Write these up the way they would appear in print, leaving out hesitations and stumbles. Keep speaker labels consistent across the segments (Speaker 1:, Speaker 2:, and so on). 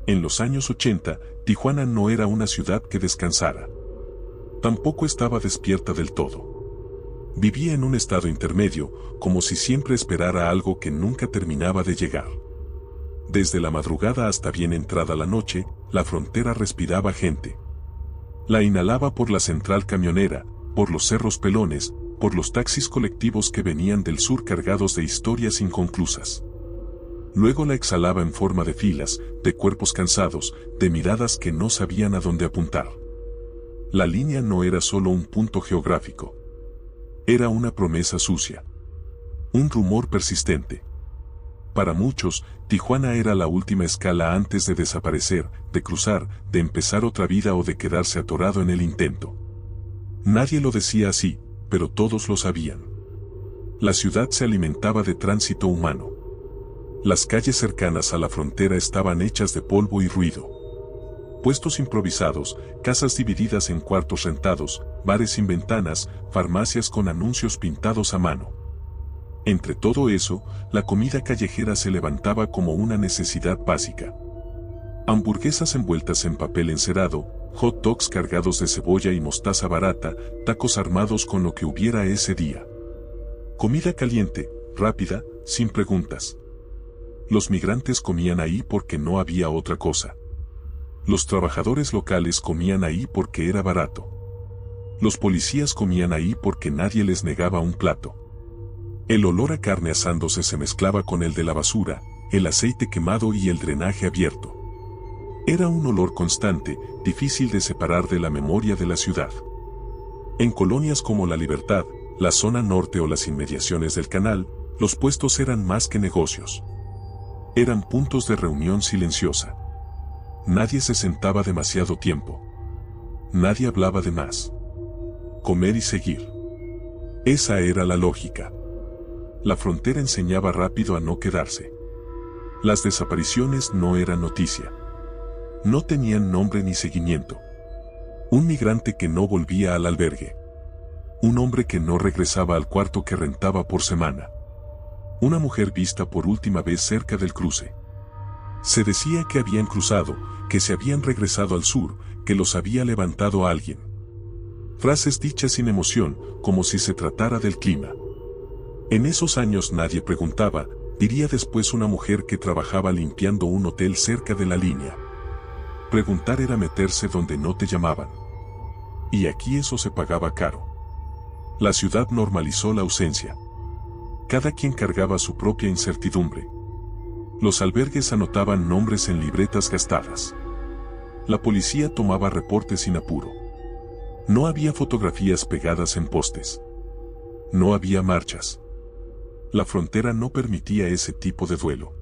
Speaker 1: En los años 80, Tijuana no era una ciudad que descansara. Tampoco estaba despierta del todo. Vivía en un estado intermedio, como si siempre esperara algo que nunca terminaba de llegar. Desde la madrugada hasta bien entrada la noche, la frontera respiraba gente. La inhalaba por la central camionera, por los cerros pelones, por los taxis colectivos que venían del sur cargados de historias inconclusas. Luego la exhalaba en forma de filas, de cuerpos cansados, de miradas que no sabían a dónde apuntar. La línea no era solo un punto geográfico. Era una promesa sucia. Un rumor persistente. Para muchos, Tijuana era la última escala antes de desaparecer, de cruzar, de empezar otra vida o de quedarse atorado en el intento. Nadie lo decía así, pero todos lo sabían. La ciudad se alimentaba de tránsito humano. Las calles cercanas a la frontera estaban hechas de polvo y ruido. Puestos improvisados, casas divididas en cuartos rentados, bares sin ventanas, farmacias con anuncios pintados a mano. Entre todo eso, la comida callejera se levantaba como una necesidad básica. Hamburguesas envueltas en papel encerado, hot dogs cargados de cebolla y mostaza barata, tacos armados con lo que hubiera ese día. Comida caliente, rápida, sin preguntas. Los migrantes comían ahí porque no había otra cosa. Los trabajadores locales comían ahí porque era barato. Los policías comían ahí porque nadie les negaba un plato. El olor a carne asándose se mezclaba con el de la basura, el aceite quemado y el drenaje abierto. Era un olor constante, difícil de separar de la memoria de la ciudad. En colonias como La Libertad, la zona norte o las inmediaciones del canal, los puestos eran más que negocios. Eran puntos de reunión silenciosa. Nadie se sentaba demasiado tiempo. Nadie hablaba de más. Comer y seguir. Esa era la lógica. La frontera enseñaba rápido a no quedarse. Las desapariciones no eran noticia. No tenían nombre ni seguimiento. Un migrante que no volvía al albergue. Un hombre que no regresaba al cuarto que rentaba por semana. Una mujer vista por última vez cerca del cruce. Se decía que habían cruzado, que se habían regresado al sur, que los había levantado alguien. Frases dichas sin emoción, como si se tratara del clima. En esos años nadie preguntaba, diría después una mujer que trabajaba limpiando un hotel cerca de la línea. Preguntar era meterse donde no te llamaban. Y aquí eso se pagaba caro. La ciudad normalizó la ausencia. Cada quien cargaba su propia incertidumbre. Los albergues anotaban nombres en libretas gastadas. La policía tomaba reportes sin apuro. No había fotografías pegadas en postes. No había marchas. La frontera no permitía ese tipo de duelo.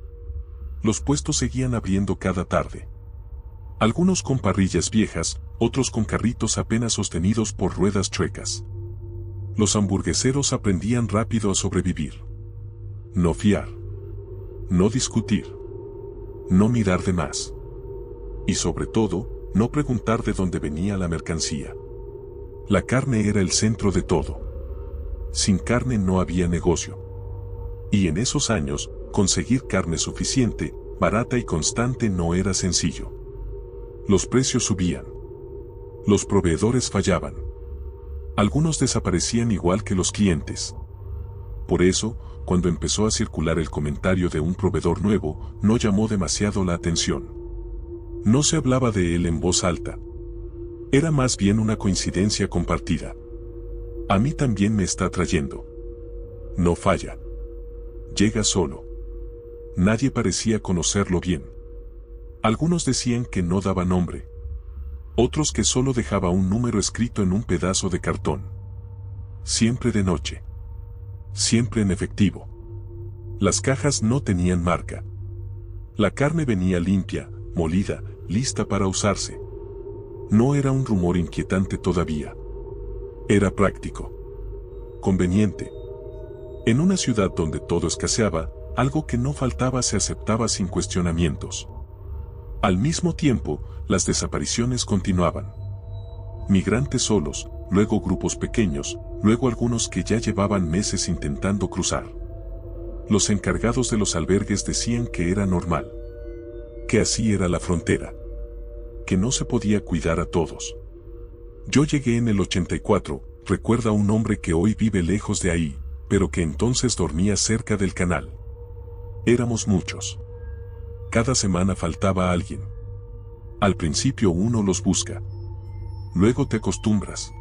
Speaker 1: Los puestos seguían abriendo cada tarde. Algunos con parrillas viejas, otros con carritos apenas sostenidos por ruedas chuecas. Los hamburgueseros aprendían rápido a sobrevivir. No fiar. No discutir. No mirar de más. Y sobre todo, no preguntar de dónde venía la mercancía. La carne era el centro de todo. Sin carne no había negocio. Y en esos años, conseguir carne suficiente, barata y constante no era sencillo. Los precios subían. Los proveedores fallaban. Algunos desaparecían igual que los clientes. Por eso, cuando empezó a circular el comentario de un proveedor nuevo, no llamó demasiado la atención. No se hablaba de él en voz alta. Era más bien una coincidencia compartida. A mí también me está trayendo. No falla. Llega solo. Nadie parecía conocerlo bien. Algunos decían que no daba nombre. Otros que solo dejaba un número escrito en un pedazo de cartón. Siempre de noche. Siempre en efectivo. Las cajas no tenían marca. La carne venía limpia, molida, lista para usarse. No era un rumor inquietante todavía. Era práctico. Conveniente. En una ciudad donde todo escaseaba, algo que no faltaba se aceptaba sin cuestionamientos. Al mismo tiempo, las desapariciones continuaban. Migrantes solos, luego grupos pequeños, luego algunos que ya llevaban meses intentando cruzar. Los encargados de los albergues decían que era normal. que así era la frontera, que no se podía cuidar a todos. Yo llegué en el 84, recuerda un hombre que hoy vive lejos de ahí, pero que entonces dormía cerca del canal. Éramos muchos. Cada semana faltaba alguien. Al principio uno los busca. Luego te acostumbras.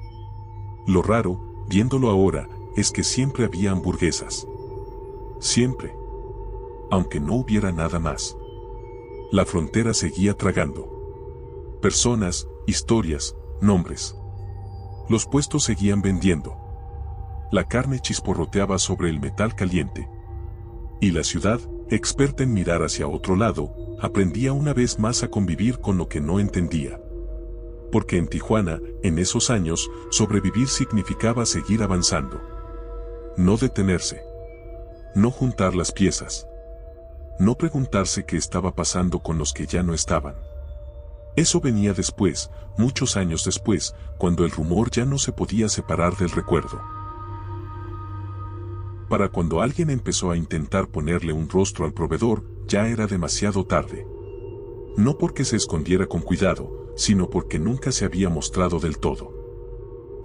Speaker 1: Lo raro, viéndolo ahora, es que siempre había hamburguesas. Siempre. Aunque no hubiera nada más. La frontera seguía tragando. Personas, historias, nombres. Los puestos seguían vendiendo. La carne chisporroteaba sobre el metal caliente. Y la ciudad, experta en mirar hacia otro lado, aprendía una vez más a convivir con lo que no entendía. Porque en Tijuana, en esos años, sobrevivir significaba seguir avanzando. No detenerse. No juntar las piezas. No preguntarse qué estaba pasando con los que ya no estaban. Eso venía después, muchos años después, cuando el rumor ya no se podía separar del recuerdo. Para cuando alguien empezó a intentar ponerle un rostro al proveedor, ya era demasiado tarde. No porque se escondiera con cuidado, sino porque nunca se había mostrado del todo.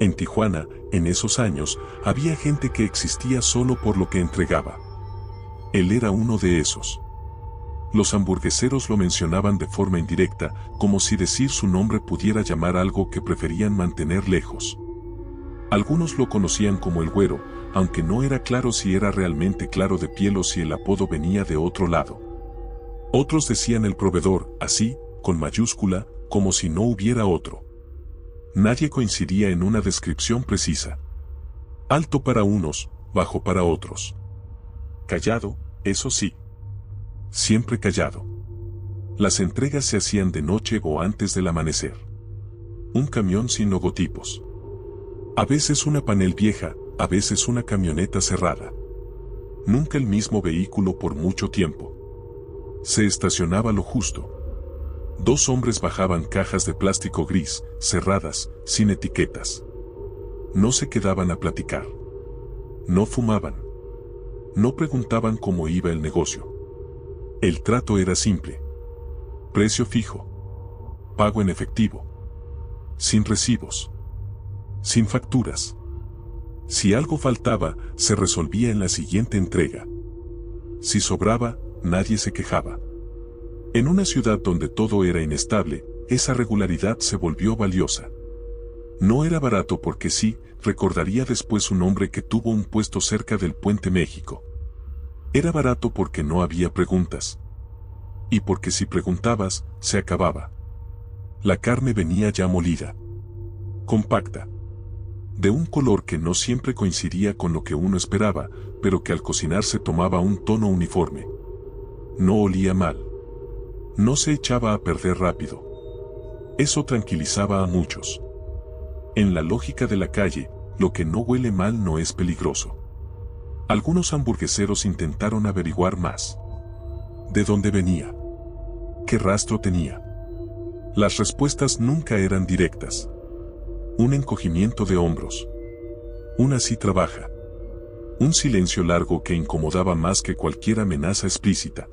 Speaker 1: En Tijuana, en esos años, había gente que existía solo por lo que entregaba. Él era uno de esos. Los hamburgueseros lo mencionaban de forma indirecta, como si decir su nombre pudiera llamar algo que preferían mantener lejos. Algunos lo conocían como el Güero, aunque no era claro si era realmente claro de piel o si el apodo venía de otro lado. Otros decían el proveedor, así, con mayúscula, como si no hubiera otro. Nadie coincidía en una descripción precisa. Alto para unos, bajo para otros. Callado, eso sí. Siempre callado. Las entregas se hacían de noche o antes del amanecer. Un camión sin logotipos. A veces una panel vieja, a veces una camioneta cerrada. Nunca el mismo vehículo por mucho tiempo. Se estacionaba lo justo. 2 hombres bajaban cajas de plástico gris, cerradas, sin etiquetas. No se quedaban a platicar. No fumaban. No preguntaban cómo iba el negocio. El trato era simple. Precio fijo. Pago en efectivo. Sin recibos. Sin facturas. Si algo faltaba, se resolvía en la siguiente entrega. Si sobraba, nadie se quejaba. En una ciudad donde todo era inestable, esa regularidad se volvió valiosa. No era barato porque sí, recordaría después un hombre que tuvo un puesto cerca del Puente México. Era barato porque no había preguntas. Y porque si preguntabas, se acababa. La carne venía ya molida. Compacta. De un color que no siempre coincidía con lo que uno esperaba, pero que al cocinarse tomaba un tono uniforme. No olía mal. No se echaba a perder rápido. Eso tranquilizaba a muchos. En la lógica de la calle, lo que no huele mal no es peligroso. Algunos hamburgueseros intentaron averiguar más. ¿De dónde venía? ¿Qué rastro tenía? Las respuestas nunca eran directas. Un encogimiento de hombros. Un así trabaja. Un silencio largo que incomodaba más que cualquier amenaza explícita.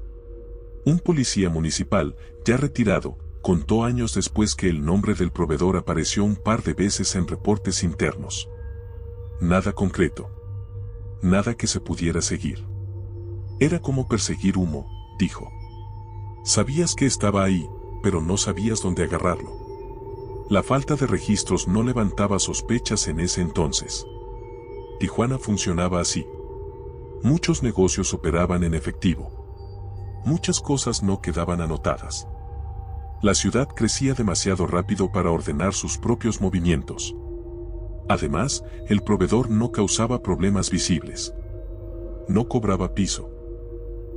Speaker 1: Un policía municipal, ya retirado, contó años después que el nombre del proveedor apareció un par de veces en reportes internos. Nada concreto. Nada que se pudiera seguir. Era como perseguir humo, dijo. Sabías que estaba ahí, pero no sabías dónde agarrarlo. La falta de registros no levantaba sospechas en ese entonces. Tijuana funcionaba así. Muchos negocios operaban en efectivo. Muchas cosas no quedaban anotadas. La ciudad crecía demasiado rápido para ordenar sus propios movimientos. Además, el proveedor no causaba problemas visibles. No cobraba piso.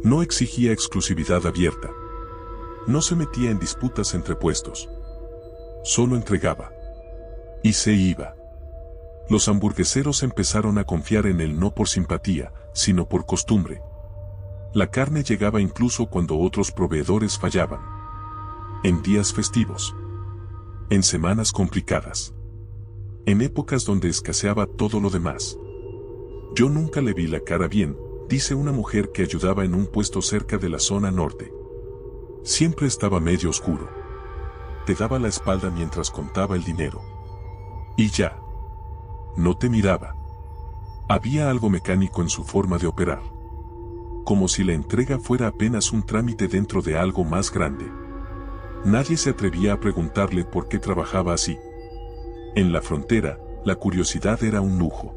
Speaker 1: No exigía exclusividad abierta. No se metía en disputas entre puestos. Solo entregaba. Y se iba. Los hamburgueseros empezaron a confiar en él no por simpatía, sino por costumbre. La carne llegaba incluso cuando otros proveedores fallaban. En días festivos. En semanas complicadas. En épocas donde escaseaba todo lo demás. Yo nunca le vi la cara bien, dice una mujer que ayudaba en un puesto cerca de la zona norte. Siempre estaba medio oscuro. Te daba la espalda mientras contaba el dinero. Y ya. No te miraba. Había algo mecánico en su forma de operar. Como si la entrega fuera apenas un trámite dentro de algo más grande. Nadie se atrevía a preguntarle por qué trabajaba así. En la frontera, la curiosidad era un lujo.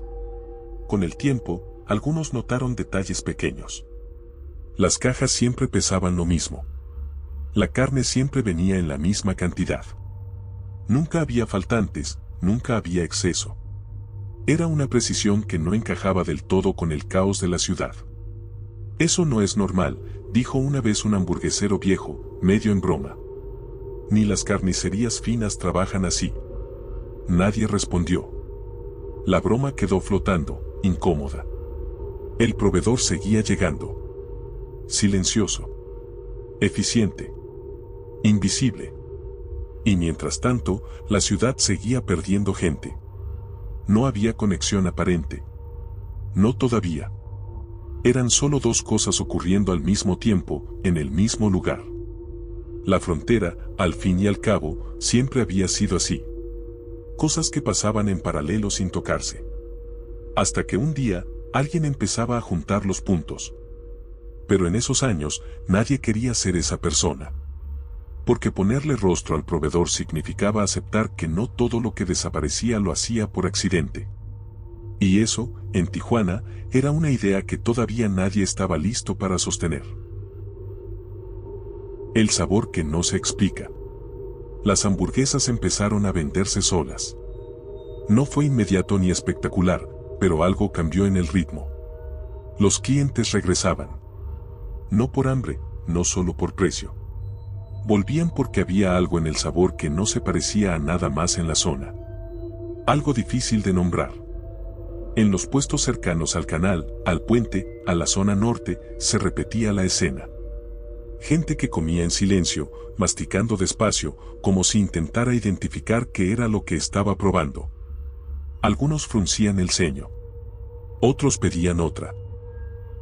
Speaker 1: Con el tiempo, algunos notaron detalles pequeños. Las cajas siempre pesaban lo mismo. La carne siempre venía en la misma cantidad. Nunca había faltantes, nunca había exceso. Era una precisión que no encajaba del todo con el caos de la ciudad. Eso no es normal, dijo una vez un hamburguesero viejo, medio en broma. Ni las carnicerías finas trabajan así. Nadie respondió. La broma quedó flotando, incómoda. El proveedor seguía llegando. Silencioso. Eficiente. Invisible. Y mientras tanto, la ciudad seguía perdiendo gente. No había conexión aparente. No todavía. Eran solo dos cosas ocurriendo al mismo tiempo, en el mismo lugar. La frontera, al fin y al cabo, siempre había sido así. Cosas que pasaban en paralelo sin tocarse. Hasta que un día, alguien empezaba a juntar los puntos. Pero en esos años, nadie quería ser esa persona. Porque ponerle rostro al proveedor significaba aceptar que no todo lo que desaparecía lo hacía por accidente. Y eso, en Tijuana, era una idea que todavía nadie estaba listo para sostener. El sabor que no se explica. Las hamburguesas empezaron a venderse solas. No fue inmediato ni espectacular, pero algo cambió en el ritmo. Los clientes regresaban. No por hambre, no solo por precio. Volvían porque había algo en el sabor que no se parecía a nada más en la zona. Algo difícil de nombrar. En los puestos cercanos al canal, al puente, a la zona norte, se repetía la escena. Gente que comía en silencio, masticando despacio, como si intentara identificar qué era lo que estaba probando. Algunos fruncían el ceño. Otros pedían otra.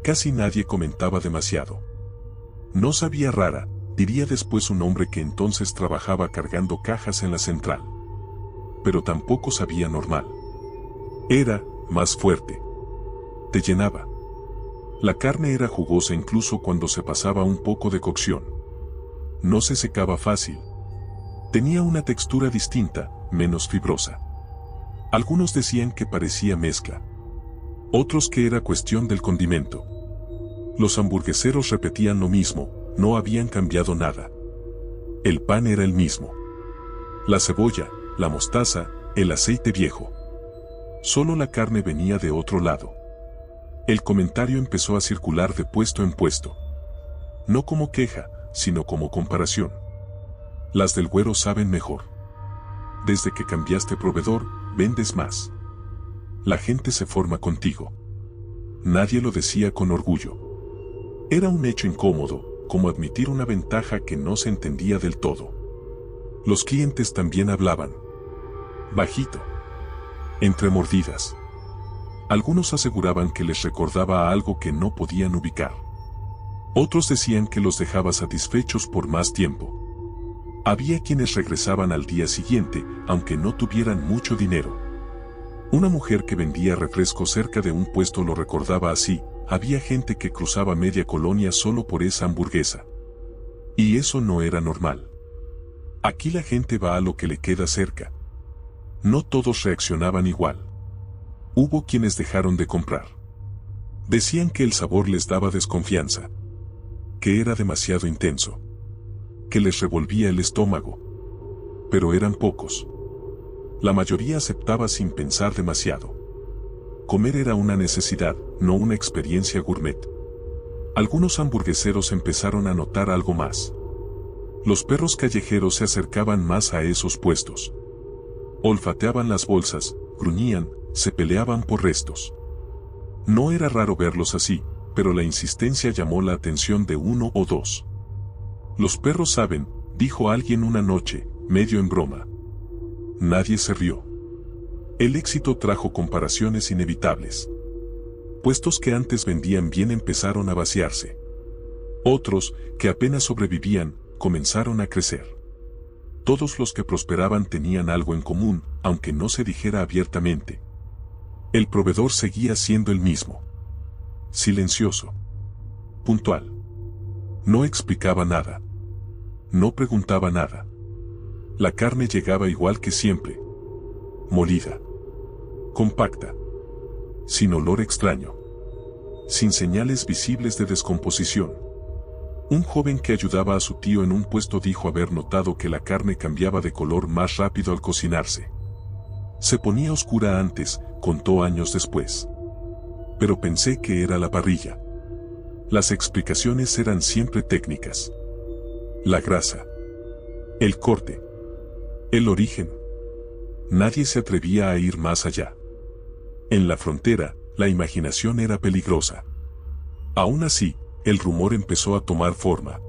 Speaker 1: Casi nadie comentaba demasiado. No sabía rara, diría después un hombre que entonces trabajaba cargando cajas en la central. Pero tampoco sabía normal. Era más fuerte. Te llenaba. La carne era jugosa incluso cuando se pasaba un poco de cocción. No se secaba fácil. Tenía una textura distinta, menos fibrosa. Algunos decían que parecía mezcla. Otros que era cuestión del condimento. Los hamburgueseros repetían lo mismo, no habían cambiado nada. El pan era el mismo. La cebolla, la mostaza, el aceite viejo. Solo la carne venía de otro lado. El comentario empezó a circular de puesto en puesto. No como queja, sino como comparación. Las del güero saben mejor. Desde que cambiaste proveedor, vendes más. La gente se forma contigo. Nadie lo decía con orgullo. Era un hecho incómodo, como admitir una ventaja que no se entendía del todo. Los clientes también hablaban. Bajito. Entre mordidas. Algunos aseguraban que les recordaba a algo que no podían ubicar. Otros decían que los dejaba satisfechos por más tiempo. Había quienes regresaban al día siguiente, aunque no tuvieran mucho dinero. Una mujer que vendía refrescos cerca de un puesto lo recordaba así: había gente que cruzaba media colonia solo por esa hamburguesa. Y eso no era normal. Aquí la gente va a lo que le queda cerca. No todos reaccionaban igual. Hubo quienes dejaron de comprar. Decían que el sabor les daba desconfianza. Que era demasiado intenso. Que les revolvía el estómago. Pero eran pocos. La mayoría aceptaba sin pensar demasiado. Comer era una necesidad, no una experiencia gourmet. Algunos hamburgueseros empezaron a notar algo más. Los perros callejeros se acercaban más a esos puestos. Olfateaban las bolsas, gruñían, se peleaban por restos. No era raro verlos así, pero la insistencia llamó la atención de uno o dos. Los perros saben, dijo alguien una noche, medio en broma. Nadie se rió. El éxito trajo comparaciones inevitables. Puestos que antes vendían bien empezaron a vaciarse. Otros, que apenas sobrevivían, comenzaron a crecer. Todos los que prosperaban tenían algo en común, aunque no se dijera abiertamente. El proveedor seguía siendo el mismo. Silencioso. Puntual. No explicaba nada. No preguntaba nada. La carne llegaba igual que siempre. Molida. Compacta. Sin olor extraño. Sin señales visibles de descomposición. Un joven que ayudaba a su tío en un puesto dijo haber notado que la carne cambiaba de color más rápido al cocinarse. Se ponía oscura antes, contó años después. Pero pensé que era la parrilla. Las explicaciones eran siempre técnicas. La grasa. El corte. El origen. Nadie se atrevía a ir más allá. En la frontera, la imaginación era peligrosa. Aún así, el rumor empezó a tomar forma.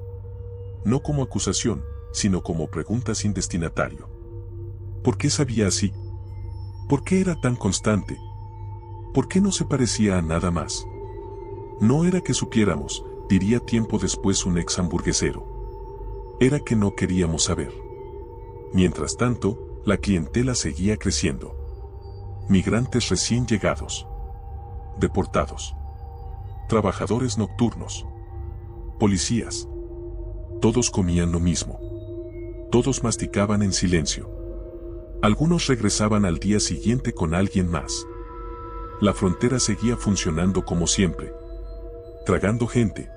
Speaker 1: No como acusación, sino como pregunta sin destinatario. ¿Por qué sabía así? ¿Por qué era tan constante? ¿Por qué no se parecía a nada más? No era que supiéramos, diría tiempo después un ex hamburguesero. Era que no queríamos saber. Mientras tanto, la clientela seguía creciendo. Migrantes recién llegados. Deportados. Trabajadores nocturnos. Policías. Todos comían lo mismo. Todos masticaban en silencio. Algunos regresaban al día siguiente con alguien más. La frontera seguía funcionando como siempre. Tragando gente.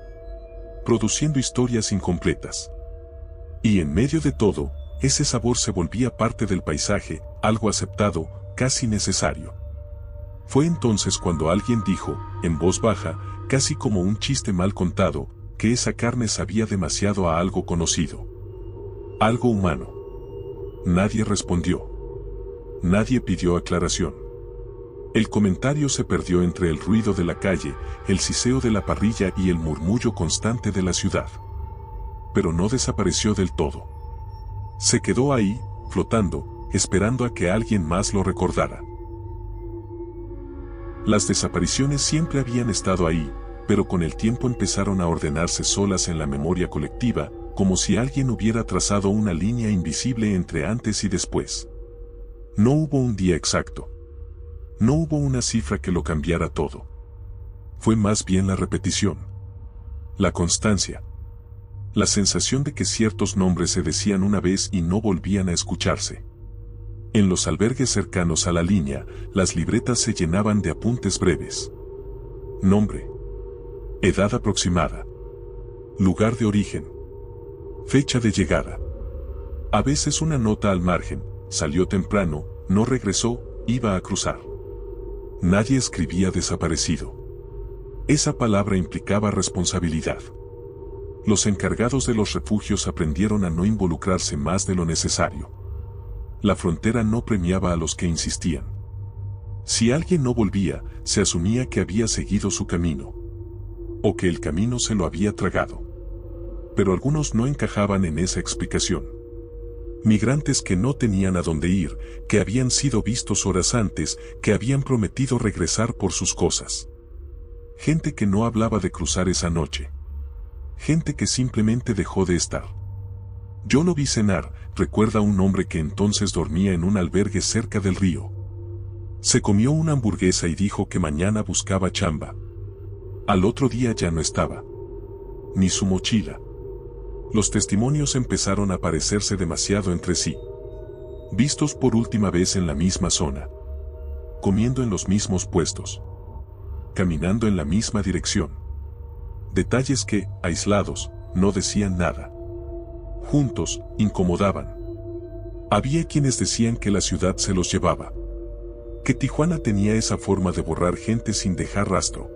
Speaker 1: Produciendo historias incompletas. Y en medio de todo, ese sabor se volvía parte del paisaje, algo aceptado, casi necesario. Fue entonces cuando alguien dijo, en voz baja, casi como un chiste mal contado, que esa carne sabía demasiado a algo conocido. Algo humano. Nadie respondió. Nadie pidió aclaración. El comentario se perdió entre el ruido de la calle, el siseo de la parrilla y el murmullo constante de la ciudad. Pero no desapareció del todo. Se quedó ahí, flotando, esperando a que alguien más lo recordara. Las desapariciones siempre habían estado ahí, pero con el tiempo empezaron a ordenarse solas en la memoria colectiva, como si alguien hubiera trazado una línea invisible entre antes y después. No hubo un día exacto. No hubo una cifra que lo cambiara todo. Fue más bien la repetición. La constancia. La sensación de que ciertos nombres se decían una vez y no volvían a escucharse. En los albergues cercanos a la línea, las libretas se llenaban de apuntes breves. Nombre. Edad aproximada. Lugar de origen. Fecha de llegada. A veces una nota al margen, salió temprano, no regresó, iba a cruzar. Nadie escribía desaparecido. Esa palabra implicaba responsabilidad. Los encargados de los refugios aprendieron a no involucrarse más de lo necesario. La frontera no premiaba a los que insistían. Si alguien no volvía, se asumía que había seguido su camino. O que el camino se lo había tragado. Pero algunos no encajaban en esa explicación. Migrantes que no tenían a dónde ir, que habían sido vistos horas antes, que habían prometido regresar por sus cosas. Gente que no hablaba de cruzar esa noche. Gente que simplemente dejó de estar. Yo lo vi cenar, recuerda un hombre que entonces dormía en un albergue cerca del río. Se comió una hamburguesa y dijo que mañana buscaba chamba. Al otro día ya no estaba. Ni su mochila. Los testimonios empezaron a parecerse demasiado entre sí. Vistos por última vez en la misma zona. Comiendo en los mismos puestos. Caminando en la misma dirección. Detalles que, aislados, no decían nada. Juntos, incomodaban. Había quienes decían que la ciudad se los llevaba. Que Tijuana tenía esa forma de borrar gente sin dejar rastro.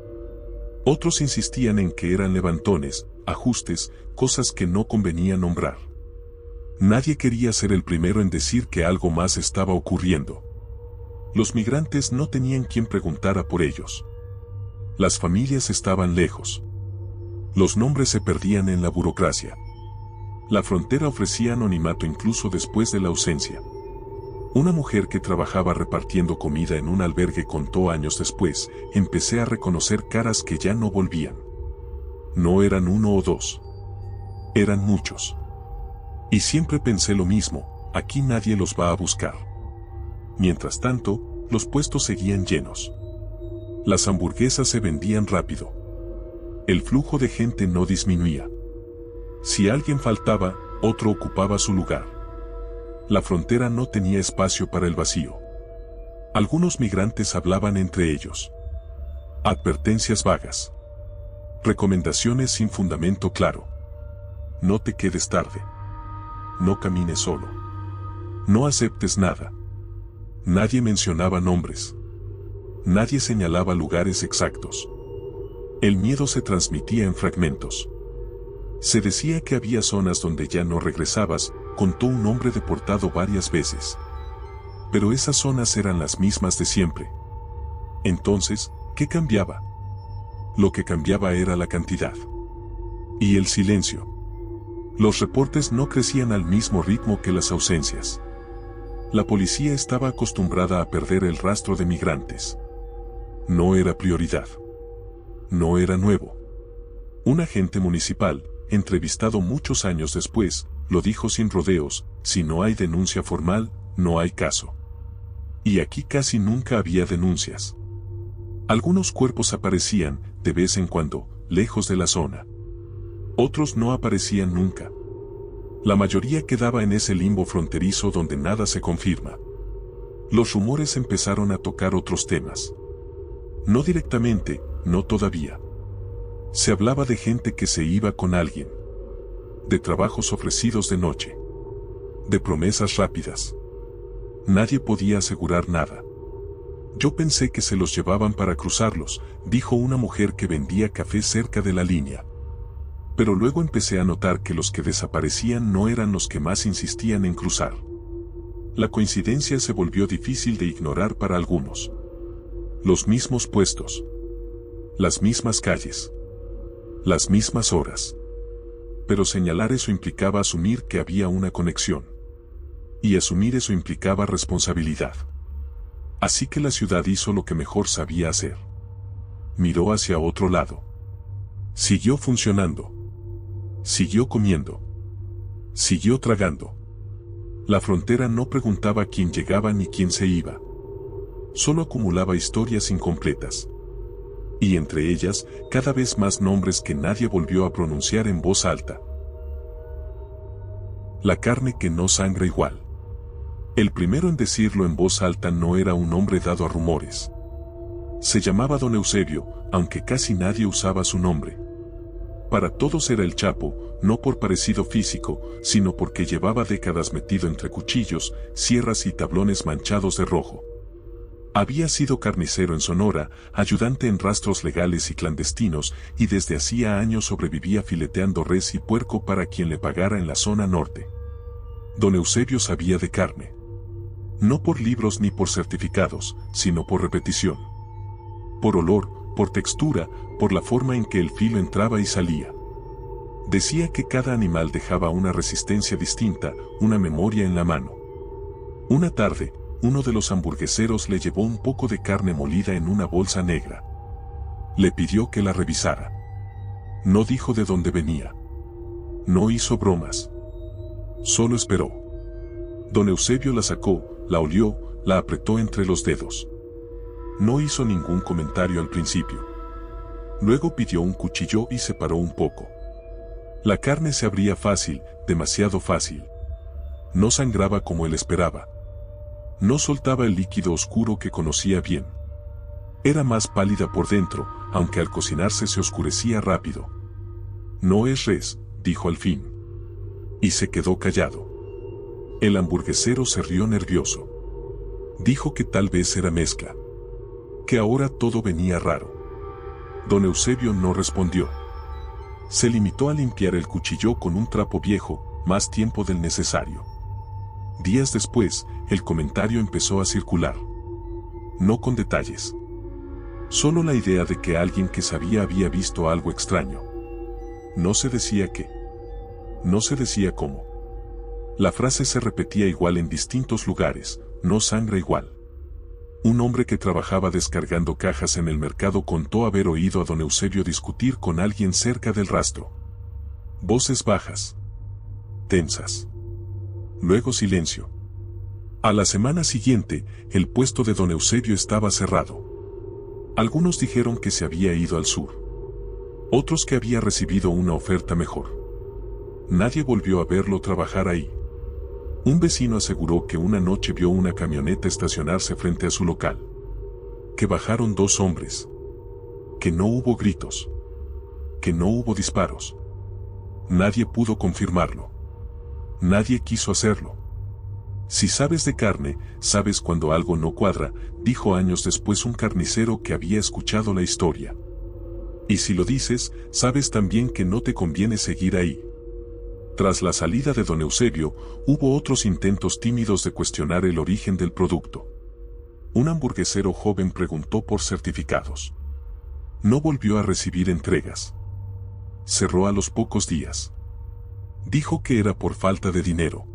Speaker 1: Otros insistían en que eran levantones, ajustes, cosas que no convenía nombrar. Nadie quería ser el primero en decir que algo más estaba ocurriendo. Los migrantes no tenían quien preguntara por ellos. Las familias estaban lejos. Los nombres se perdían en la burocracia. La frontera ofrecía anonimato incluso después de la ausencia. Una mujer que trabajaba repartiendo comida en un albergue contó años después, empecé a reconocer caras que ya no volvían. No eran uno o dos. Eran muchos. Y siempre pensé lo mismo, aquí nadie los va a buscar. Mientras tanto, los puestos seguían llenos. Las hamburguesas se vendían rápido. El flujo de gente no disminuía. Si alguien faltaba, otro ocupaba su lugar. La frontera no tenía espacio para el vacío. Algunos migrantes hablaban entre ellos. Advertencias vagas. Recomendaciones sin fundamento claro. No te quedes tarde. No camines solo. No aceptes nada. Nadie mencionaba nombres. Nadie señalaba lugares exactos. El miedo se transmitía en fragmentos. Se decía que había zonas donde ya no regresabas, contó un hombre deportado varias veces. Pero esas zonas eran las mismas de siempre. Entonces, ¿qué cambiaba? Lo que cambiaba era la cantidad. Y el silencio. Los reportes no crecían al mismo ritmo que las ausencias. La policía estaba acostumbrada a perder el rastro de migrantes. No era prioridad. No era nuevo. Un agente municipal, entrevistado muchos años después, lo dijo sin rodeos: si no hay denuncia formal, no hay caso. Y aquí casi nunca había denuncias. Algunos cuerpos aparecían, de vez en cuando, lejos de la zona. Otros no aparecían nunca. La mayoría quedaba en ese limbo fronterizo donde nada se confirma. Los rumores empezaron a tocar otros temas. No directamente, no todavía. Se hablaba de gente que se iba con alguien. De trabajos ofrecidos de noche. De promesas rápidas. Nadie podía asegurar nada. Yo pensé que se los llevaban para cruzarlos, dijo una mujer que vendía café cerca de la línea. Pero luego empecé a notar que los que desaparecían no eran los que más insistían en cruzar. La coincidencia se volvió difícil de ignorar para algunos. Los mismos puestos. Las mismas calles. Las mismas horas. Pero señalar eso implicaba asumir que había una conexión. Y asumir eso implicaba responsabilidad. Así que la ciudad hizo lo que mejor sabía hacer. Miró hacia otro lado. Siguió funcionando. Siguió comiendo. Siguió tragando. La frontera no preguntaba quién llegaba ni quién se iba. Solo acumulaba historias incompletas. Y entre ellas, cada vez más nombres que nadie volvió a pronunciar en voz alta. La carne que no sangra igual. El primero en decirlo en voz alta no era un hombre dado a rumores. Se llamaba Don Eusebio, aunque casi nadie usaba su nombre. Para todos era el Chapo, no por parecido físico, sino porque llevaba décadas metido entre cuchillos, sierras y tablones manchados de rojo. Había sido carnicero en Sonora, ayudante en rastros legales y clandestinos, y desde hacía años sobrevivía fileteando res y puerco para quien le pagara en la zona norte. Don Eusebio sabía de carne. No por libros ni por certificados, sino por repetición. Por olor, por textura, por la forma en que el filo entraba y salía. Decía que cada animal dejaba una resistencia distinta, una memoria en la mano. Una tarde, uno de los hamburgueseros le llevó un poco de carne molida en una bolsa negra. Le pidió que la revisara. No dijo de dónde venía. No hizo bromas. Solo esperó. Don Eusebio la sacó, la olió, la apretó entre los dedos. No hizo ningún comentario al principio. Luego pidió un cuchillo y separó un poco. La carne se abría fácil, demasiado fácil. No sangraba como él esperaba. No soltaba el líquido oscuro que conocía bien. Era más pálida por dentro, aunque al cocinarse se oscurecía rápido. No es res, dijo al fin. Y se quedó callado. El hamburguesero se rió nervioso. Dijo que tal vez era mezcla. Que ahora todo venía raro. Don Eusebio no respondió. Se limitó a limpiar el cuchillo con un trapo viejo, más tiempo del necesario. Días después, el comentario empezó a circular. No con detalles. Solo la idea de que alguien que sabía había visto algo extraño. No se decía qué. No se decía cómo. La frase se repetía igual en distintos lugares: no sangra igual. Un hombre que trabajaba descargando cajas en el mercado contó haber oído a don Eusebio discutir con alguien cerca del rastro. Voces bajas. Tensas. Luego silencio. A la semana siguiente, el puesto de don Eusebio estaba cerrado. Algunos dijeron que se había ido al sur. Otros que había recibido una oferta mejor. Nadie volvió a verlo trabajar ahí. Un vecino aseguró que una noche vio una camioneta estacionarse frente a su local. Que bajaron 2 hombres. Que no hubo gritos. Que no hubo disparos. Nadie pudo confirmarlo. Nadie quiso hacerlo. Si sabes de carne, sabes cuando algo no cuadra, dijo años después un carnicero que había escuchado la historia. Y si lo dices, sabes también que no te conviene seguir ahí. Tras la salida de don Eusebio, hubo otros intentos tímidos de cuestionar el origen del producto. Un hamburguesero joven preguntó por certificados. No volvió a recibir entregas. Cerró a los pocos días. Dijo que era por falta de dinero.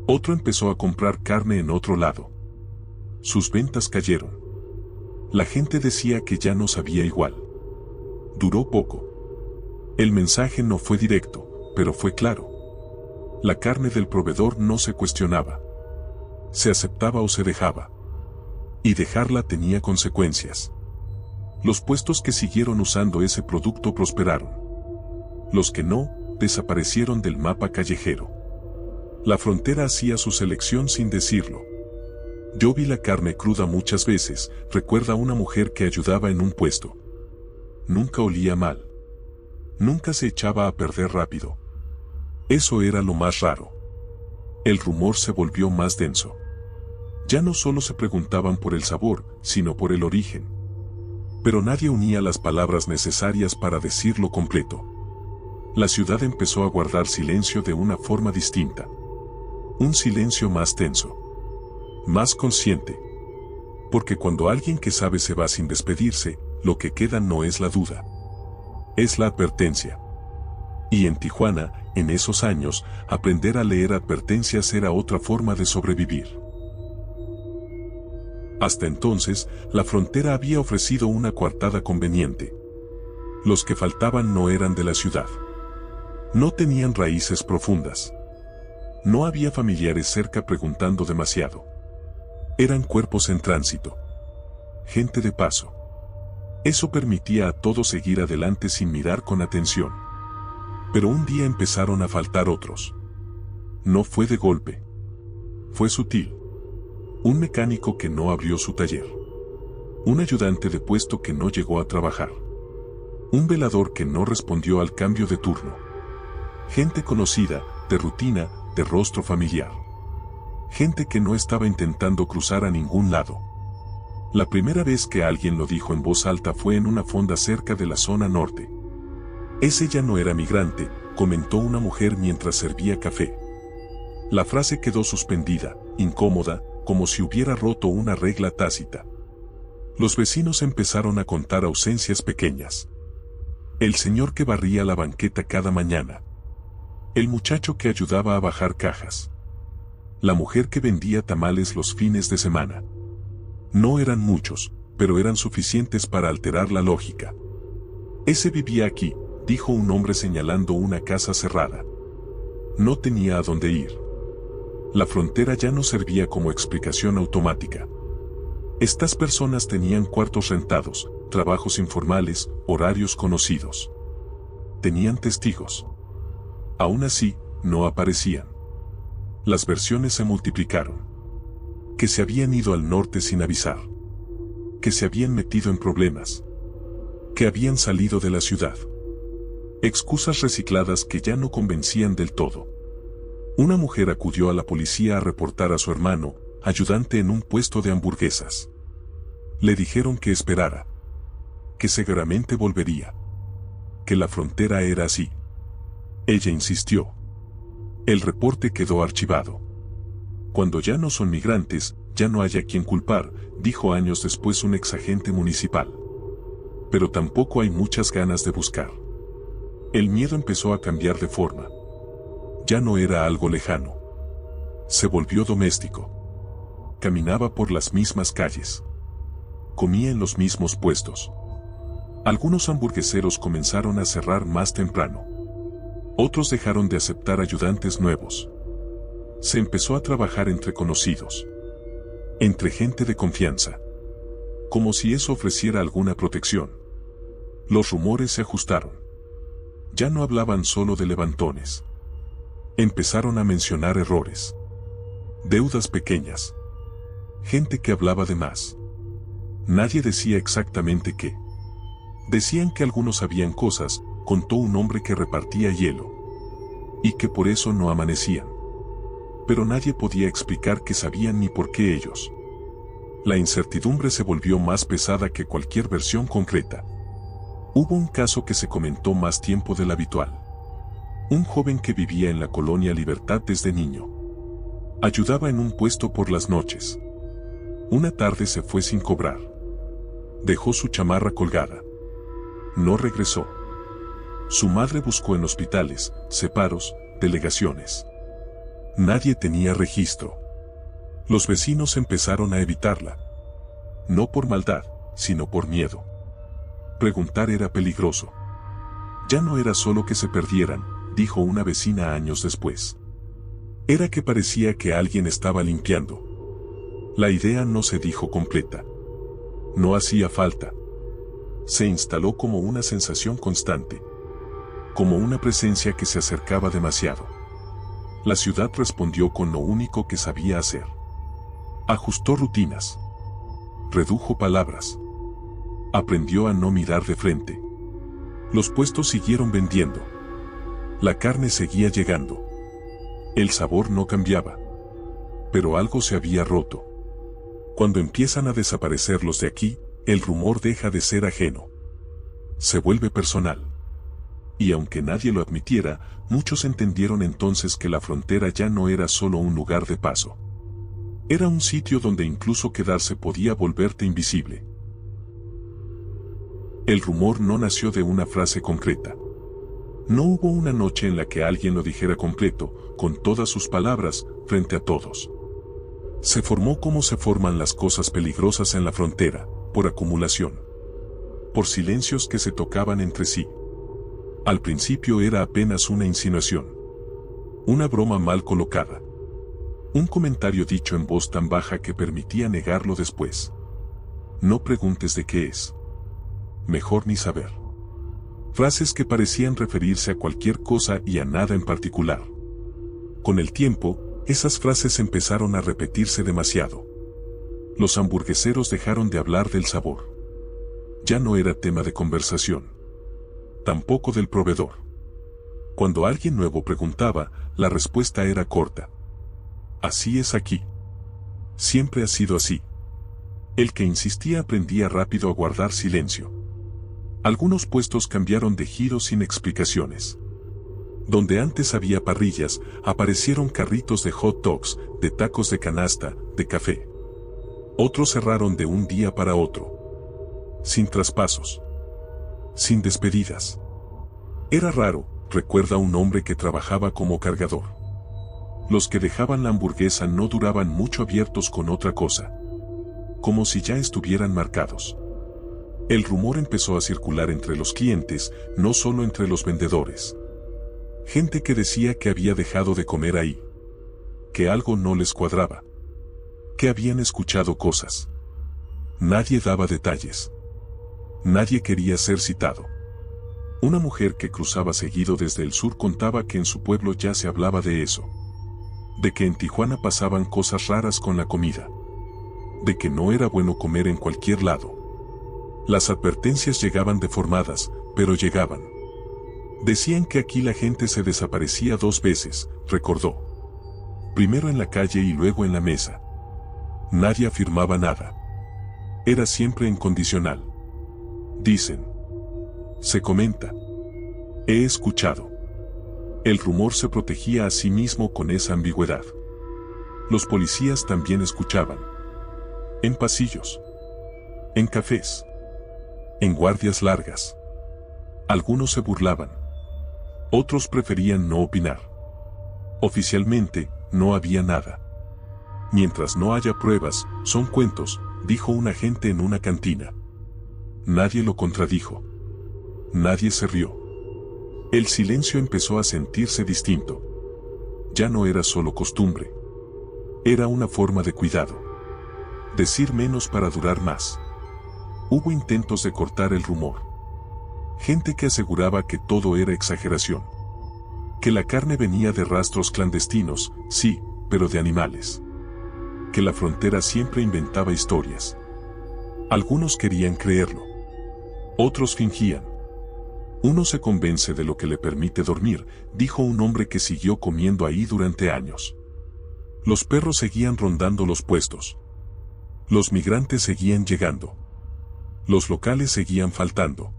Speaker 1: Otro empezó a comprar carne en otro lado. Sus ventas cayeron. La gente decía que ya no sabía igual. Duró poco. El mensaje no fue directo, pero fue claro. La carne del proveedor no se cuestionaba. Se aceptaba o se dejaba. Y dejarla tenía consecuencias. Los puestos que siguieron usando ese producto prosperaron. Los que no, desaparecieron del mapa callejero. La frontera hacía su selección sin decirlo. Yo vi la carne cruda muchas veces, recuerda una mujer que ayudaba en un puesto. Nunca olía mal. Nunca se echaba a perder rápido. Eso era lo más raro. El rumor se volvió más denso. Ya no solo se preguntaban por el sabor, sino por el origen. Pero nadie unía las palabras necesarias para decirlo completo. La ciudad empezó a guardar silencio de una forma distinta. Un silencio más tenso. Más consciente. Porque cuando alguien que sabe se va sin despedirse, lo que queda no es la duda. Es la advertencia. Y en Tijuana, en esos años, aprender a leer advertencias era otra forma de sobrevivir. Hasta entonces, la frontera había ofrecido una coartada conveniente. Los que faltaban no eran de la ciudad. No tenían raíces profundas. No había familiares cerca preguntando demasiado. Eran cuerpos en tránsito. Gente de paso. Eso permitía a todos seguir adelante sin mirar con atención. Pero un día empezaron a faltar otros. No fue de golpe. Fue sutil. Un mecánico que no abrió su taller. Un ayudante de puesto que no llegó a trabajar. Un velador que no respondió al cambio de turno. Gente conocida, de rutina, de rostro familiar. Gente que no estaba intentando cruzar a ningún lado. La primera vez que alguien lo dijo en voz alta fue en una fonda cerca de la zona norte. Ese ya no era migrante, comentó una mujer mientras servía café. La frase quedó suspendida, incómoda, como si hubiera roto una regla tácita. Los vecinos empezaron a contar ausencias pequeñas. El señor que barría la banqueta cada mañana. El muchacho que ayudaba a bajar cajas. La mujer que vendía tamales los fines de semana. No eran muchos, pero eran suficientes para alterar la lógica. Ese vivía aquí, dijo un hombre señalando una casa cerrada. No tenía a dónde ir. La frontera ya no servía como explicación automática. Estas personas tenían cuartos rentados, trabajos informales, horarios conocidos. Tenían testigos. Aún así, no aparecían. Las versiones se multiplicaron. Que se habían ido al norte sin avisar. Que se habían metido en problemas. Que habían salido de la ciudad. Excusas recicladas que ya no convencían del todo. Una mujer acudió a la policía a reportar a su hermano, ayudante en un puesto de hamburguesas. Le dijeron que esperara. Que seguramente volvería. Que la frontera era así. Ella insistió. El reporte quedó archivado. Cuando ya no son migrantes, ya no hay a quien culpar, dijo años después un exagente municipal. Pero tampoco hay muchas ganas de buscar. El miedo empezó a cambiar de forma. Ya no era algo lejano. Se volvió doméstico. Caminaba por las mismas calles. Comía en los mismos puestos. Algunos hamburgueseros comenzaron a cerrar más temprano. Otros dejaron de aceptar ayudantes nuevos. Se empezó a trabajar entre conocidos, entre gente de confianza, como si eso ofreciera alguna protección. Los rumores se ajustaron. Ya no hablaban solo de levantones. Empezaron a mencionar errores, deudas pequeñas, gente que hablaba de más. Nadie decía exactamente qué. Decían que algunos sabían cosas, contó un hombre que repartía hielo, y que por eso no amanecían. Pero nadie podía explicar qué sabían ni por qué ellos. La incertidumbre se volvió más pesada que cualquier versión concreta. Hubo un caso que se comentó más tiempo del habitual. Un joven que vivía en la colonia Libertad desde niño. Ayudaba en un puesto por las noches. Una tarde se fue sin cobrar. Dejó su chamarra colgada. No regresó. Su madre buscó en hospitales, separos, delegaciones. Nadie tenía registro. Los vecinos empezaron a evitarla. No por maldad, sino por miedo. Preguntar era peligroso. Ya no era solo que se perdieran, dijo una vecina años después. Era que parecía que alguien estaba limpiando. La idea no se dijo completa. No hacía falta. Se instaló como una sensación constante. Como una presencia que se acercaba demasiado. La ciudad respondió con lo único que sabía hacer. Ajustó rutinas. Redujo palabras. Aprendió a no mirar de frente. Los puestos siguieron vendiendo. La carne seguía llegando. El sabor no cambiaba. Pero algo se había roto. Cuando empiezan a desaparecer los de aquí, el rumor deja de ser ajeno. Se vuelve personal. Y aunque nadie lo admitiera, muchos entendieron entonces que la frontera ya no era solo un lugar de paso. Era un sitio donde incluso quedarse podía volverte invisible. El rumor no nació de una frase concreta. No hubo una noche en la que alguien lo dijera completo, con todas sus palabras, frente a todos. Se formó como se forman las cosas peligrosas en la frontera, por acumulación. Por silencios que se tocaban entre sí. Al principio era apenas una insinuación. Una broma mal colocada. Un comentario dicho en voz tan baja que permitía negarlo después. No preguntes de qué es. Mejor ni saber. Frases que parecían referirse a cualquier cosa y a nada en particular. Con el tiempo, esas frases empezaron a repetirse demasiado. Los hamburgueseros dejaron de hablar del sabor. Ya no era tema de conversación. Tampoco del proveedor. Cuando alguien nuevo preguntaba, la respuesta era corta. Así es aquí. Siempre ha sido así. El que insistía aprendía rápido a guardar silencio. Algunos puestos cambiaron de giro sin explicaciones. Donde antes había parrillas, aparecieron carritos de hot dogs, de tacos de canasta, de café. Otros cerraron de un día para otro. Sin traspasos. Sin despedidas. Era raro, recuerda un hombre que trabajaba como cargador. Los que dejaban la hamburguesa no duraban mucho abiertos con otra cosa. Como si ya estuvieran marcados. El rumor empezó a circular entre los clientes, no solo entre los vendedores. Gente que decía que había dejado de comer ahí. Que algo no les cuadraba. Que habían escuchado cosas. Nadie daba detalles. Nadie quería ser citado. Una mujer que cruzaba seguido desde el sur contaba que en su pueblo ya se hablaba de eso. De que en Tijuana pasaban cosas raras con la comida. De que no era bueno comer en cualquier lado. Las advertencias llegaban deformadas, pero llegaban. Decían que aquí la gente se desaparecía 2 veces, recordó. Primero en la calle y luego en la mesa. Nadie afirmaba nada. Era siempre incondicional. Dicen. Se comenta. He escuchado. El rumor se protegía a sí mismo con esa ambigüedad. Los policías también escuchaban. En pasillos. En cafés. En guardias largas. Algunos se burlaban. Otros preferían no opinar. Oficialmente, no había nada. Mientras no haya pruebas, son cuentos, dijo un agente en una cantina. Nadie lo contradijo. Nadie se rió. El silencio empezó a sentirse distinto. ya no era solo costumbre. Era una forma de cuidado. Decir menos para durar más. Hubo intentos de cortar el rumor. Gente que aseguraba que todo era exageración. Que la carne venía de rastros clandestinos, sí, pero de animales. Que la frontera siempre inventaba historias. Algunos querían creerlo. Otros fingían. Uno se convence de lo que le permite dormir, dijo un hombre que siguió comiendo ahí durante años. Los perros seguían rondando los puestos. Los migrantes seguían llegando. Los locales seguían faltando.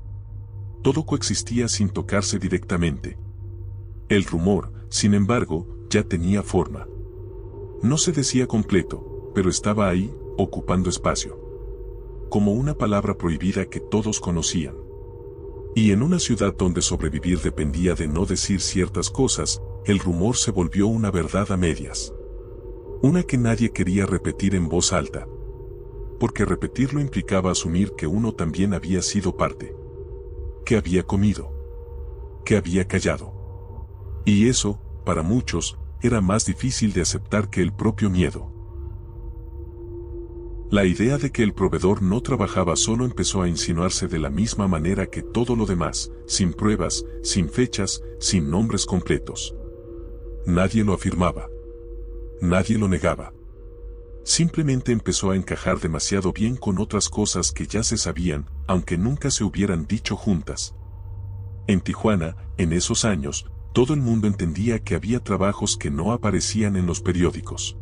Speaker 1: Todo coexistía sin tocarse directamente. El rumor, sin embargo, ya tenía forma. No se decía completo, pero estaba ahí, ocupando espacio. Como una palabra prohibida que todos conocían. Y en una ciudad donde sobrevivir dependía de no decir ciertas cosas, el rumor se volvió una verdad a medias. Una que nadie quería repetir en voz alta. Porque repetirlo implicaba asumir que uno también había sido parte. Que había comido. Que había callado. Y eso, para muchos, era más difícil de aceptar que el propio miedo. La idea de que el proveedor no trabajaba solo empezó a insinuarse de la misma manera que todo lo demás, sin pruebas, sin fechas, sin nombres completos. Nadie lo afirmaba. Nadie lo negaba. Simplemente empezó a encajar demasiado bien con otras cosas que ya se sabían, aunque nunca se hubieran dicho juntas. En Tijuana, en esos años, todo el mundo entendía que había trabajos que no aparecían en los periódicos.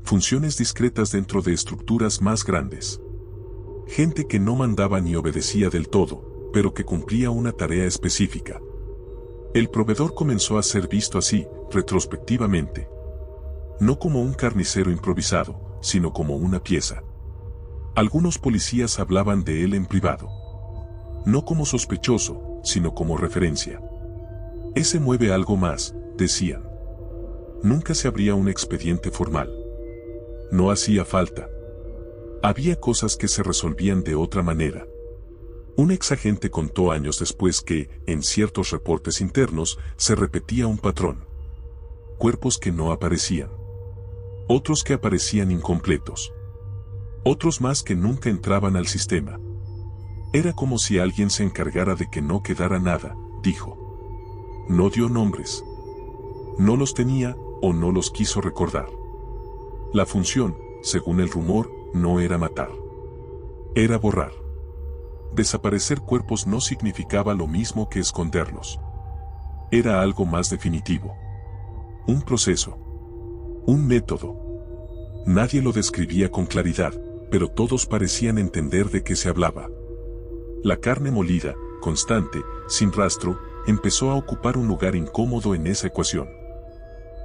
Speaker 1: Funciones discretas dentro de estructuras más grandes. Gente que no mandaba ni obedecía del todo, pero que cumplía una tarea específica. El proveedor comenzó a ser visto así, retrospectivamente. No como un carnicero improvisado, sino como una pieza. Algunos policías hablaban de él en privado. No como sospechoso, sino como referencia. Ese mueve algo más, decían. Nunca se abría un expediente formal. No hacía falta. Había cosas que se resolvían de otra manera. Un exagente contó años después que, en ciertos reportes internos, se repetía un patrón. Cuerpos que no aparecían. Otros que aparecían incompletos. Otros más que nunca entraban al sistema. Era como si alguien se encargara de que no quedara nada, dijo. No dio nombres. No los tenía, o no los quiso recordar. La función, según el rumor, no era matar. Era borrar. Desaparecer cuerpos no significaba lo mismo que esconderlos. Era algo más definitivo. Un proceso. Un método. Nadie lo describía con claridad, pero todos parecían entender de qué se hablaba. La carne molida, constante, sin rastro, empezó a ocupar un lugar incómodo en esa ecuación.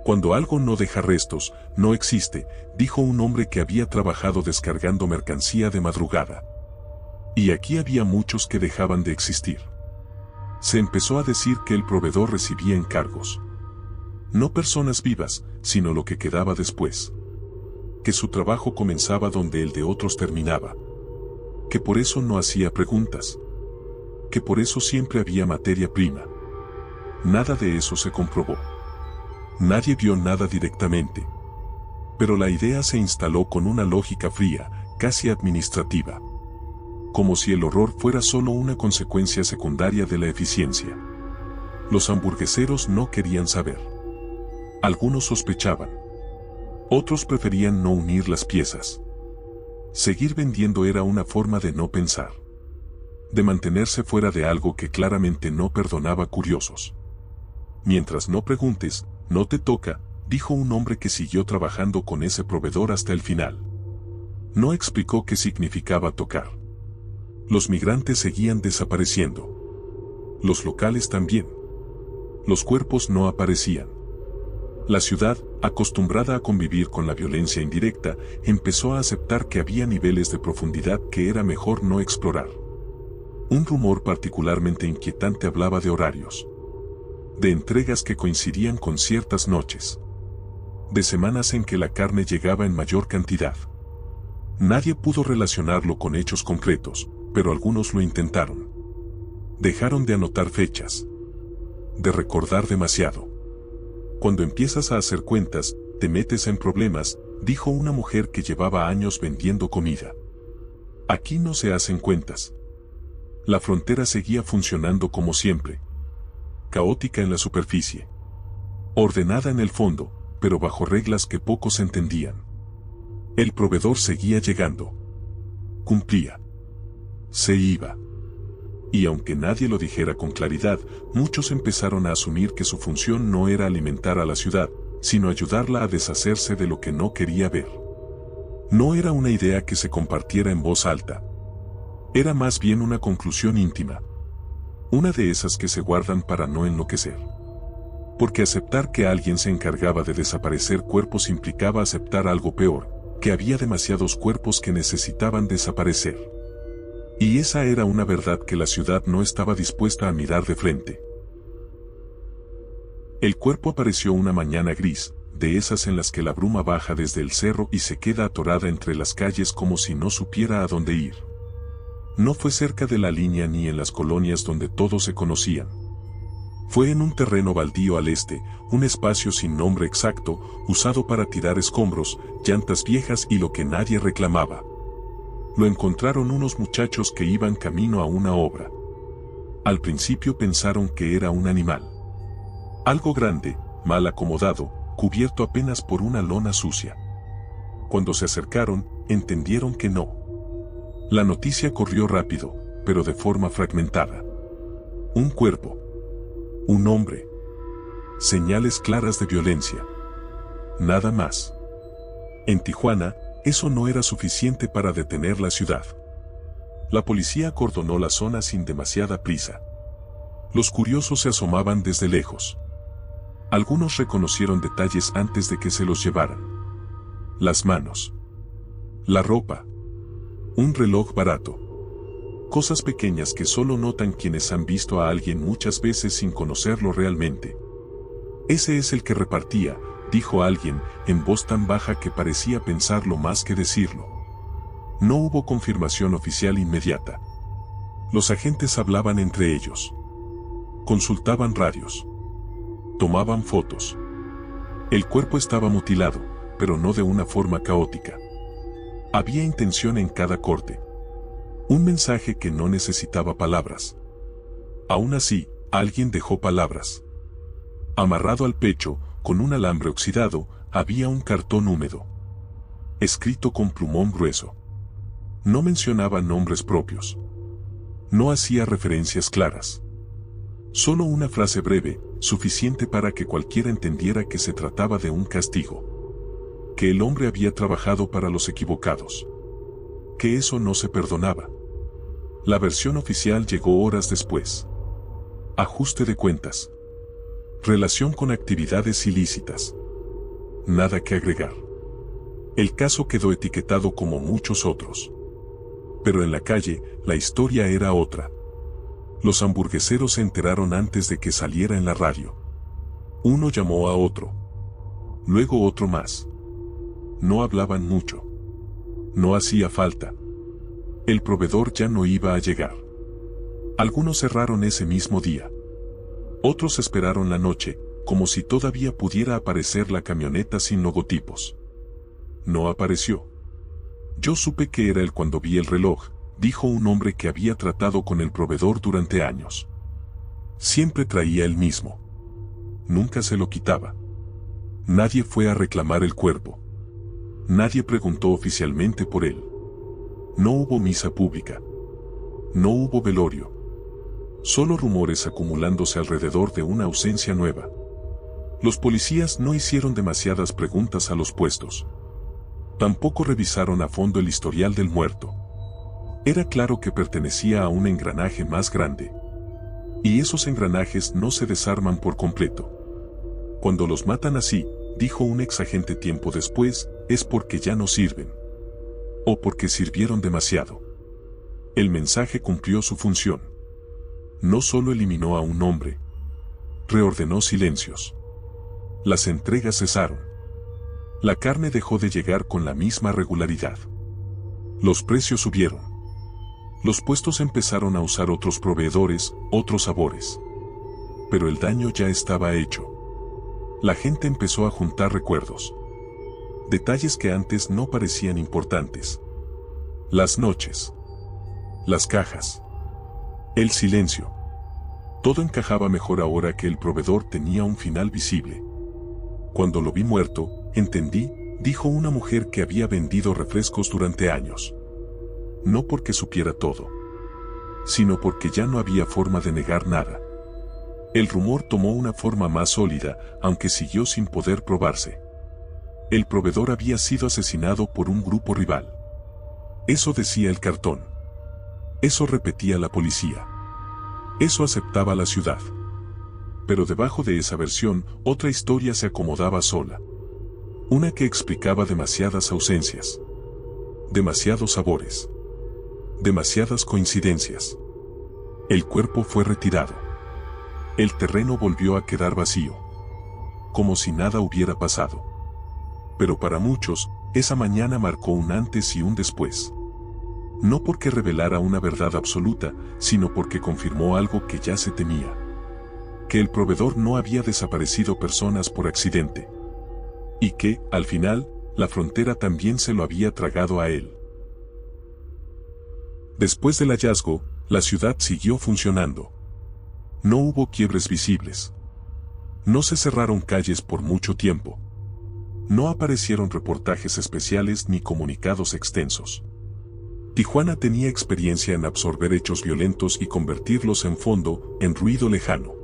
Speaker 1: Cuando algo no deja restos, no existe, dijo un hombre que había trabajado descargando mercancía de madrugada. Y aquí había muchos que dejaban de existir. Se empezó a decir que el proveedor recibía encargos. No personas vivas, sino lo que quedaba después. Que su trabajo comenzaba donde el de otros terminaba. Que por eso no hacía preguntas. Que por eso siempre había materia prima. Nada de eso se comprobó. Nadie vio nada directamente. Pero la idea se instaló con una lógica fría, casi administrativa. Como si el horror fuera solo una consecuencia secundaria de la eficiencia. Los hamburgueseros no querían saber. Algunos sospechaban. Otros preferían no unir las piezas. Seguir vendiendo era una forma de no pensar. De mantenerse fuera de algo que claramente no perdonaba curiosos. Mientras no preguntes, no te toca, dijo un hombre que siguió trabajando con ese proveedor hasta el final. No explicó qué significaba tocar. Los migrantes seguían desapareciendo. Los locales también. Los cuerpos no aparecían. La ciudad, acostumbrada a convivir con la violencia indirecta, empezó a aceptar que había niveles de profundidad que era mejor no explorar. Un rumor particularmente inquietante hablaba de horarios. De entregas que coincidían con ciertas noches. De semanas en que la carne llegaba en mayor cantidad. Nadie pudo relacionarlo con hechos concretos, pero algunos lo intentaron. Dejaron de anotar fechas. De recordar demasiado. Cuando empiezas a hacer cuentas, te metes en problemas, dijo una mujer que llevaba años vendiendo comida. Aquí no se hacen cuentas. La frontera seguía funcionando como siempre. Caótica en la superficie. Ordenada en el fondo, pero bajo reglas que pocos entendían. El proveedor seguía llegando. Cumplía. Se iba. Y aunque nadie lo dijera con claridad, muchos empezaron a asumir que su función no era alimentar a la ciudad, sino ayudarla a deshacerse de lo que no quería ver. No era una idea que se compartiera en voz alta. Era más bien una conclusión íntima. Una de esas que se guardan para no enloquecer. Porque aceptar que alguien se encargaba de desaparecer cuerpos implicaba aceptar algo peor, que había demasiados cuerpos que necesitaban desaparecer. Y esa era una verdad que la ciudad no estaba dispuesta a mirar de frente. El cuerpo apareció una mañana gris, de esas en las que la bruma baja desde el cerro y se queda atorada entre las calles como si no supiera a dónde ir. No fue cerca de la línea ni en las colonias donde todos se conocían. Fue en un terreno baldío al este, un espacio sin nombre exacto, usado para tirar escombros, llantas viejas y lo que nadie reclamaba. Lo encontraron unos muchachos que iban camino a una obra. Al principio pensaron que era un animal. Algo grande, mal acomodado, cubierto apenas por una lona sucia. Cuando se acercaron, entendieron que no. La noticia corrió rápido, pero de forma fragmentada. Un cuerpo. Un hombre. Señales claras de violencia. Nada más. En Tijuana, eso no era suficiente para detener la ciudad. La policía acordonó la zona sin demasiada prisa. Los curiosos se asomaban desde lejos. Algunos reconocieron detalles antes de que se los llevaran. Las manos. La ropa. Un reloj barato. Cosas pequeñas que solo notan quienes han visto a alguien muchas veces sin conocerlo realmente. Ese es el que repartía, dijo alguien, en voz tan baja que parecía pensarlo más que decirlo. No hubo confirmación oficial inmediata. Los agentes hablaban entre ellos. Consultaban radios. Tomaban fotos. El cuerpo estaba mutilado, pero no de una forma caótica. Había intención en cada corte. Un mensaje que no necesitaba palabras. Aún así, alguien dejó palabras. Amarrado al pecho, con un alambre oxidado, había un cartón húmedo. Escrito con plumón grueso. No mencionaba nombres propios. No hacía referencias claras. Solo una frase breve, suficiente para que cualquiera entendiera que se trataba de un castigo. Que el hombre había trabajado para los equivocados. Que eso no se perdonaba. La versión oficial llegó horas después. Ajuste de cuentas. Relación con actividades ilícitas. Nada que agregar. El caso quedó etiquetado como muchos otros. Pero en la calle, la historia era otra. Los hamburgueseros se enteraron antes de que saliera en la radio. Uno llamó a otro. Luego otro más. No hablaban mucho. No hacía falta. El proveedor ya no iba a llegar. Algunos cerraron ese mismo día. Otros esperaron la noche, como si todavía pudiera aparecer la camioneta sin logotipos. No apareció. Yo supe que era él cuando vi el reloj, dijo un hombre que había tratado con el proveedor durante años. Siempre traía el mismo. Nunca se lo quitaba. Nadie fue a reclamar el cuerpo. Nadie preguntó oficialmente por él. No hubo misa pública. No hubo velorio. Solo rumores acumulándose alrededor de una ausencia nueva. Los policías no hicieron demasiadas preguntas a los puestos. Tampoco revisaron a fondo el historial del muerto. Era claro que pertenecía a un engranaje más grande. Y esos engranajes no se desarman por completo. Cuando los matan así, dijo un exagente tiempo después, es porque ya no sirven. O porque sirvieron demasiado. El mensaje cumplió su función. No solo eliminó a un hombre. Reordenó silencios. Las entregas cesaron. La carne dejó de llegar con la misma regularidad. Los precios subieron. Los puestos empezaron a usar otros proveedores, otros sabores. Pero el daño ya estaba hecho. La gente empezó a juntar recuerdos. Detalles que antes no parecían importantes. Las noches. Las cajas. El silencio. Todo encajaba mejor ahora que el proveedor tenía un final visible. Cuando lo vi muerto, entendí, dijo una mujer que había vendido refrescos durante años. No porque supiera todo, sino porque ya no había forma de negar nada. El rumor tomó una forma más sólida, aunque siguió sin poder probarse. El proveedor había sido asesinado por un grupo rival. Eso decía el cartón. Eso repetía la policía. Eso aceptaba la ciudad. Pero debajo de esa versión, otra historia se acomodaba sola. Una que explicaba demasiadas ausencias. Demasiados sabores. Demasiadas coincidencias. El cuerpo fue retirado. El terreno volvió a quedar vacío. Como si nada hubiera pasado. Pero para muchos, esa mañana marcó un antes y un después. No porque revelara una verdad absoluta, sino porque confirmó algo que ya se temía. Que el proveedor no había desaparecido personas por accidente. Y que, al final, la frontera también se lo había tragado a él. Después del hallazgo, la ciudad siguió funcionando. No hubo quiebres visibles. No se cerraron calles por mucho tiempo. No aparecieron reportajes especiales ni comunicados extensos. Tijuana tenía experiencia en absorber hechos violentos y convertirlos en fondo, en ruido lejano.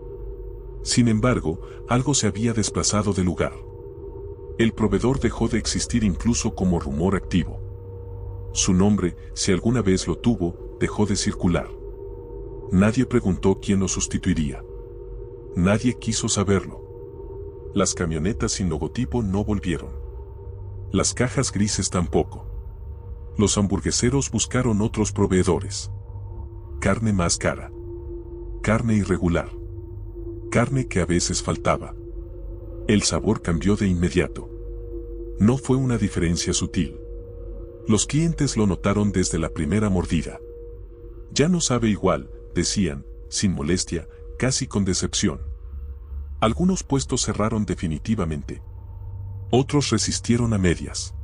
Speaker 1: Sin embargo, algo se había desplazado del lugar. El proveedor dejó de existir incluso como rumor activo. Su nombre, si alguna vez lo tuvo, dejó de circular. Nadie preguntó quién lo sustituiría. Nadie quiso saberlo. Las camionetas sin logotipo no volvieron. Las cajas grises tampoco. Los hamburgueseros buscaron otros proveedores. Carne más cara. Carne irregular. Carne que a veces faltaba. El sabor cambió de inmediato. No fue una diferencia sutil. Los clientes lo notaron desde la primera mordida. Ya no sabe igual, decían, sin molestia, casi con decepción. Algunos puestos cerraron definitivamente. Otros resistieron a medias.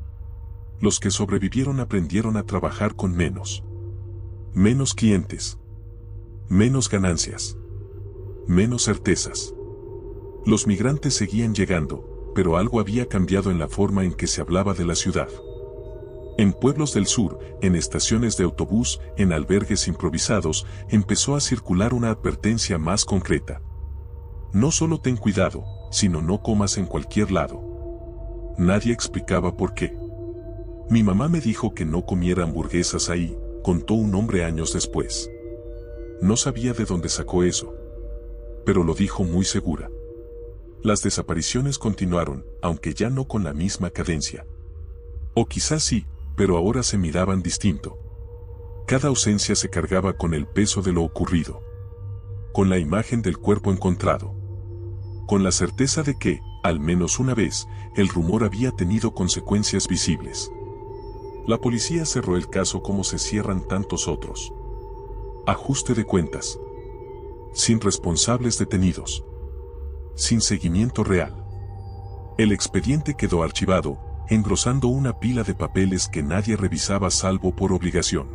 Speaker 1: Los que sobrevivieron aprendieron a trabajar con menos. Menos clientes. Menos ganancias. Menos certezas. Los migrantes seguían llegando, pero algo había cambiado en la forma en que se hablaba de la ciudad. En pueblos del sur, en estaciones de autobús, en albergues improvisados, empezó a circular una advertencia más concreta. No solo ten cuidado, sino no comas en cualquier lado. Nadie explicaba por qué. Mi mamá me dijo que no comiera hamburguesas ahí, contó un hombre años después. No sabía de dónde sacó eso. Pero lo dijo muy segura. Las desapariciones continuaron, aunque ya no con la misma cadencia. O quizás sí, pero ahora se miraban distinto. Cada ausencia se cargaba con el peso de lo ocurrido. Con la imagen del cuerpo encontrado. Con la certeza de que, al menos una vez, el rumor había tenido consecuencias visibles. La policía cerró el caso como se cierran tantos otros. Ajuste de cuentas. Sin responsables detenidos. Sin seguimiento real. El expediente quedó archivado, engrosando una pila de papeles que nadie revisaba salvo por obligación.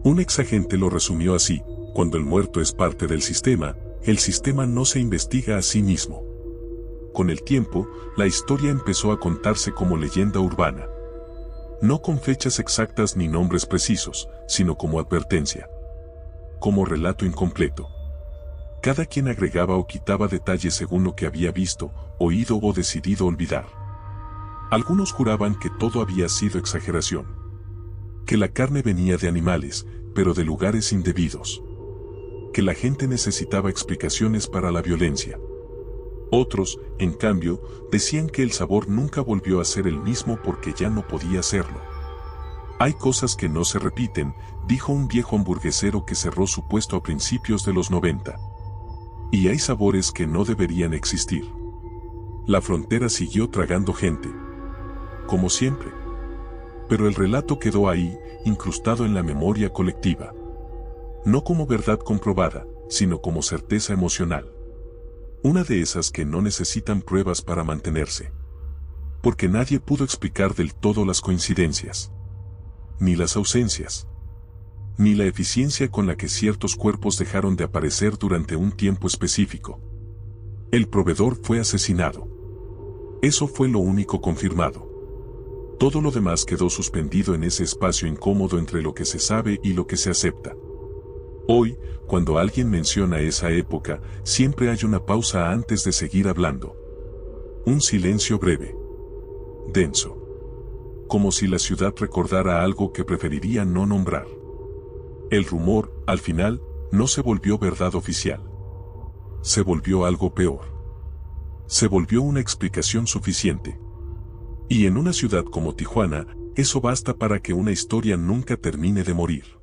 Speaker 1: Un exagente lo resumió así: cuando el muerto es parte del sistema, el sistema no se investiga a sí mismo. Con el tiempo, la historia empezó a contarse como leyenda urbana. No con fechas exactas ni nombres precisos, sino como advertencia. Como relato incompleto. Cada quien agregaba o quitaba detalles según lo que había visto, oído o decidido olvidar. Algunos juraban que todo había sido exageración. Que la carne venía de animales, pero de lugares indebidos. Que la gente necesitaba explicaciones para la violencia. Otros, en cambio, decían que el sabor nunca volvió a ser el mismo porque ya no podía serlo. Hay cosas que no se repiten, dijo un viejo hamburguesero que cerró su puesto a principios de los 90. Y hay sabores que no deberían existir. La frontera siguió tragando gente. Como siempre. Pero el relato quedó ahí, incrustado en la memoria colectiva. No como verdad comprobada, sino como certeza emocional. Una de esas que no necesitan pruebas para mantenerse. Porque nadie pudo explicar del todo las coincidencias. Ni las ausencias. Ni la eficiencia con la que ciertos cuerpos dejaron de aparecer durante un tiempo específico. El proveedor fue asesinado. Eso fue lo único confirmado. Todo lo demás quedó suspendido en ese espacio incómodo entre lo que se sabe y lo que se acepta. Hoy, cuando alguien menciona esa época, siempre hay una pausa antes de seguir hablando. Un silencio breve. Denso. Como si la ciudad recordara algo que preferiría no nombrar. El rumor, al final, no se volvió verdad oficial. Se volvió algo peor. Se volvió una explicación suficiente. Y en una ciudad como Tijuana, eso basta para que una historia nunca termine de morir.